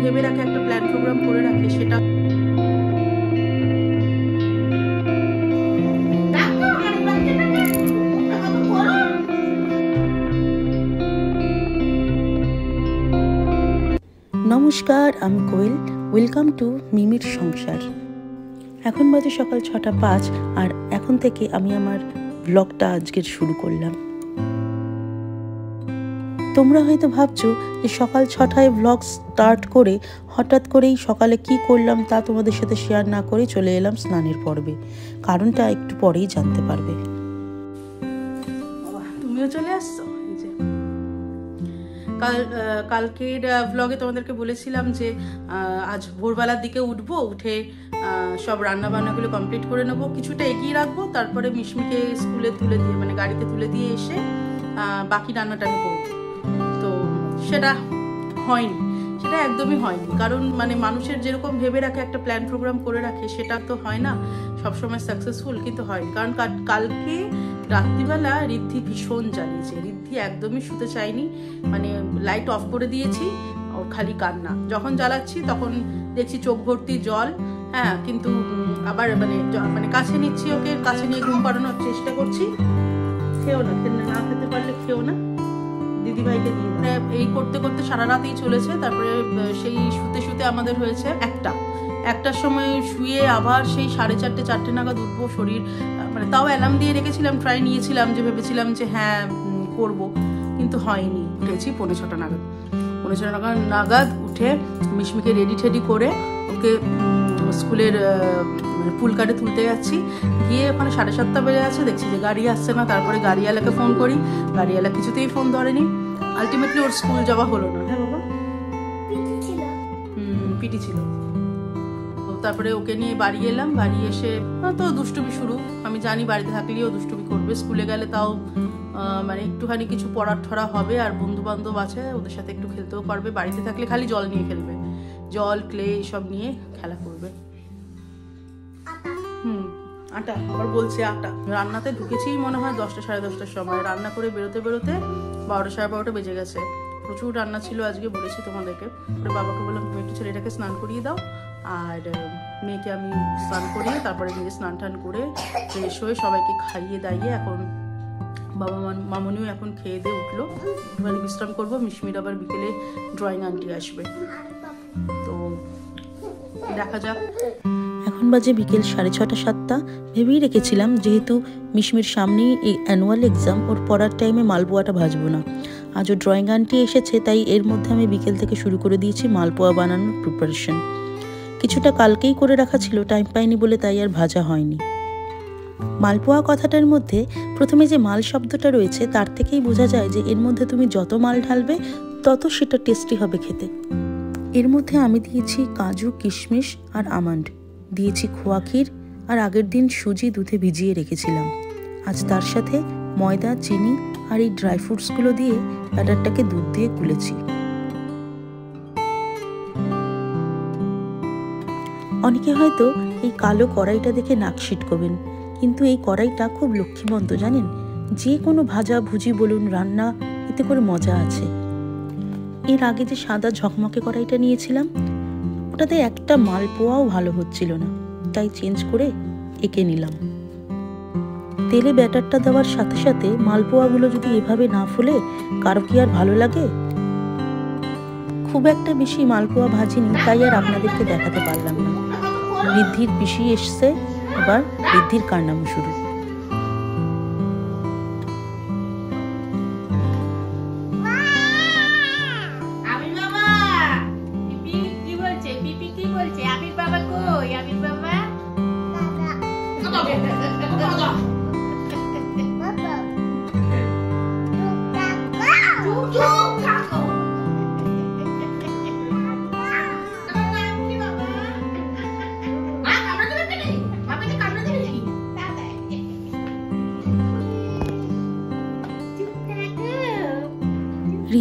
ভেবে রাখে, একটা প্ল্যান প্রোগ্রাম করে রাখে, সেটা নমস্কার, আমি কোয়েল। ওয়েলকাম টু মিমির সংসার। এখন বাজে সকাল 6:05 আর এখন থেকে আমি আমার ব্লগটা আজকের শুরু করলাম। তোমরা হয়তো ভাবছো যে সকাল 6টায় ব্লগ স্টার্ট করে হঠাৎ করেই সকালে কি করলাম তা তোমাদের সাথে শেয়ার না করে চলে এলাম স্নানের পর্বে। কারণটা একটু পরেই জানতে পারবে। তুমিও চলে আসছো। কালকের ব্লগে তোমাদেরকে বলেছিলাম যে আজ ভোরবেলার দিকে উঠবো, উঠে সব রান্না বান্নাগুলো কমপ্লিট করে নেবো, কিছুটা এগিয়ে রাখবো, তারপরে মিশমিকে স্কুলে তুলে দিয়ে মানে গাড়িতে তুলে দিয়ে এসে বাকি রান্নাটা আমি করবো। তো সেটা হয়নি, সেটা একদমই হয়নি। কারণ মানে মানুষের যেরকম ভেবে রাখে, একটা প্ল্যান প্রোগ্রাম করে রাখে, সেটা তো হয় না সবসময় সাকসেসফুল, কিন্তু হয়নি। কারণ কালকে রাত্রিবেলা ঋদ্ধি ভীষণ জ্বালিয়েছে। ঋদ্ধি একদমই শুতে চায়নি, মানে লাইট অফ করে দিয়েছি, ওর খালি কান্না। যখন জ্বালাচ্ছি তখন দেখছি চোখ ভর্তি জল, হ্যাঁ, কিন্তু আবার মানে কাছে নিচ্ছি, ওকে কাছে নিয়ে ঘুম পাড়ানোর চেষ্টা করছি। খেও না, না খেতে পারলে খেও না, দিদিভাইকে দিয়ে। এই করতে করতে সারা রাতেই চলেছে। তারপরে সেই শুতে শুতে আমাদের হয়েছে একটার সময় শুয়ে আবার সেই 4:30 নাগাদ উঠবো। শরীর মানে তাও অ্যালার্ম দিয়ে রেখেছিলাম, ট্রাই নিয়েছিলাম, যে ভেবেছিলাম যে হ্যাঁ করব, কিন্তু হয়নি। উঠেছি 5:45 নাগাদ। 5:45 নাগাদ উঠে মিশমিকে রেডি টেডি করে ওকে স্কুলের পুলকারে তুলতে যাচ্ছি। গিয়ে ওখানে 7:30 বেজে আছে, দেখছি যে গাড়ি আসছে না। তারপরে গাড়িওয়ালাকে ফোন করি, গাড়িওয়ালা কিছুতেই ফোন ধরেনি। আলটিমেটলি ওর স্কুল যাওয়া হলো না। হ্যাঁ বাবা, পিটি ছিল। তারপরে ওকে নিয়ে বাড়ি এলাম। বাড়ি এসে তো দুষ্টুমি শুরু। আমি জানি বাড়িতে থাকলেও দুষ্টুমি করবে, স্কুলে গেলে তাও মানে একটুখানি কিছু পড়া ঠরা হবে, আর বন্ধু বান্ধব আছে, ওদের সাথে একটু খেলতেও পারবে। বাড়িতে থাকলে খালি জল নিয়ে খেলবে, জল ক্লে এসব নিয়ে খেলা করবে। আটা আবার বলছে আটা। রান্নাতে ঢুকেছি মনে হয় 10টা সাড়ে 10টার সময়। রান্না করে বেরোতে 12টা সাড়ে 12টা বেজে গেছে। প্রচুর রান্না ছিল আজকে, বলেছি তোমাদেরকে। বাবাকে বললাম তুমি একটু ছেলেটাকে স্নান করিয়ে দাও, আর মেয়েকে আমি স্নান করিয়ে তারপরে নিজে স্নান টান করে ফ্রেশ হয়ে সবাইকে খাইয়ে দাইয়ে এখন বাবা মামনিও এখন খেয়ে দিয়ে উঠলো। একটুখানি বিশ্রাম করবো। মিশমির আবার বিকেলে ড্রয়িং আন্টি আসবে, তো দেখা যাক। এখন বাজে বিকেল 6:30 7টা। ভেবেই রেখেছিলাম যেহেতু মিশমির সামনেই এই অ্যানুয়াল এক্সাম, ওর পড়ার টাইমে মালপোয়াটা ভাজবো না। আজ ও ড্রয়িং আন্টি এসেছে, তাই এর মধ্যে আমি বিকেল থেকে শুরু করে দিয়েছি মালপোয়া বানানোর প্রিপারেশন। কিছুটা কালকেই করে রাখা ছিল, টাইম পাইনি বলে তাই আর ভাজা হয়নি। মালপোয়া কথাটার মধ্যে প্রথমে যে মাল শব্দটা রয়েছে তার থেকেই বোঝা যায় যে এর মধ্যে তুমি যত মাল ঢালবে তত সেটা টেস্টি হবে খেতে। এর মধ্যে আমি দিয়েছি কাজু, কিশমিশ আর আমন্ড, দিয়েছি খোয়া ক্ষীর, আর আগের দিন সুজি দুধে ভিজিয়ে রেখেছিলাম। আজ তার সাথে ময়দা, চিনি আর এই ড্রাই ফ্রুটসগুলো দিয়ে ব্যাটারটাকে দুধ দিয়ে গুলেছি। অনেকে হয়তো এই কালো কড়াইটা দেখে নাক ছিটকবেন, কিন্তু এই কড়াইটা খুব লক্ষ্মীবন্ত, জানেন। যে কোনো ভাজা ভুজি বলুন, রান্না, এতে করে মজা আছে। এর আগে যে সাদা ঝকমকে কড়াইটা নিয়েছিলাম, ওটাতে একটা মালপোয়াও ভালো হচ্ছিল না, তাই চেঞ্জ করে এঁকে নিলাম। তেলে ব্যাটারটা দেওয়ার সাথে সাথে মালপোয়াগুলো যদি এভাবে না ফুলে কারো কি আর ভালো লাগে? খুব একটা বেশি মালপোয়া ভাজিনি, তাই আর আপনাদেরকে দেখাতে পারলাম না। ঋদ্ধির পিসি এসছে, এবার ঋদ্ধির কান্নামো শুরু।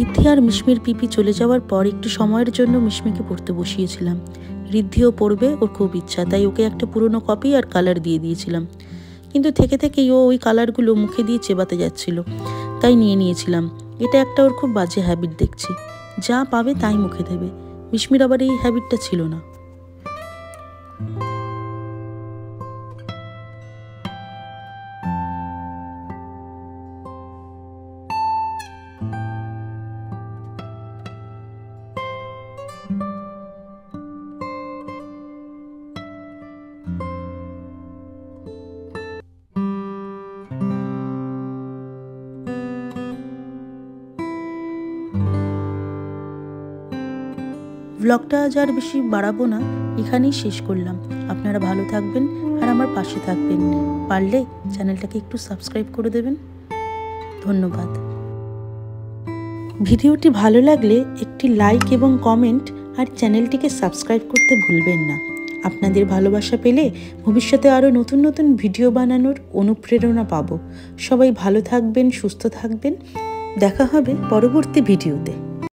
ঋদ্ধি আর মিশমির পিপি চলে যাওয়ার পর একটু সময়ের জন্য মিশমিকে পড়তে বসিয়েছিলাম। ঋদ্ধিও পড়বে, ওর খুব ইচ্ছা, তাই ওকে একটা পুরনো কপি আর কালার দিয়ে দিয়েছিলাম। কিন্তু থেকে থেকেই ও ওই কালারগুলো মুখে দিয়ে চেবাতে যাচ্ছিল, তাই নিয়েছিলাম। এটা একটা ওর খুব বাজে হ্যাবিট দেখছি, যা পাবে তাই মুখে দেবে। মিশমির আবার এই হ্যাবিটটা ছিল না। ব্লগটা আজ আর বেশি বাড়াবো না, এখানেই শেষ করলাম। আপনারা ভালো থাকবেন আর আমার পাশে থাকবেন। পারলে চ্যানেলটাকে একটু সাবস্ক্রাইব করে দেবেন। ধন্যবাদ। ভিডিওটি ভালো লাগলে একটি লাইক এবং কমেন্ট আর চ্যানেলটিকে সাবস্ক্রাইব করতে ভুলবেন না। আপনাদের ভালোবাসা পেলে ভবিষ্যতে আরও নতুন নতুন ভিডিও বানানোর অনুপ্রেরণা পাবো। সবাই ভালো থাকবেন, সুস্থ থাকবেন। দেখা হবে পরবর্তী ভিডিওতে।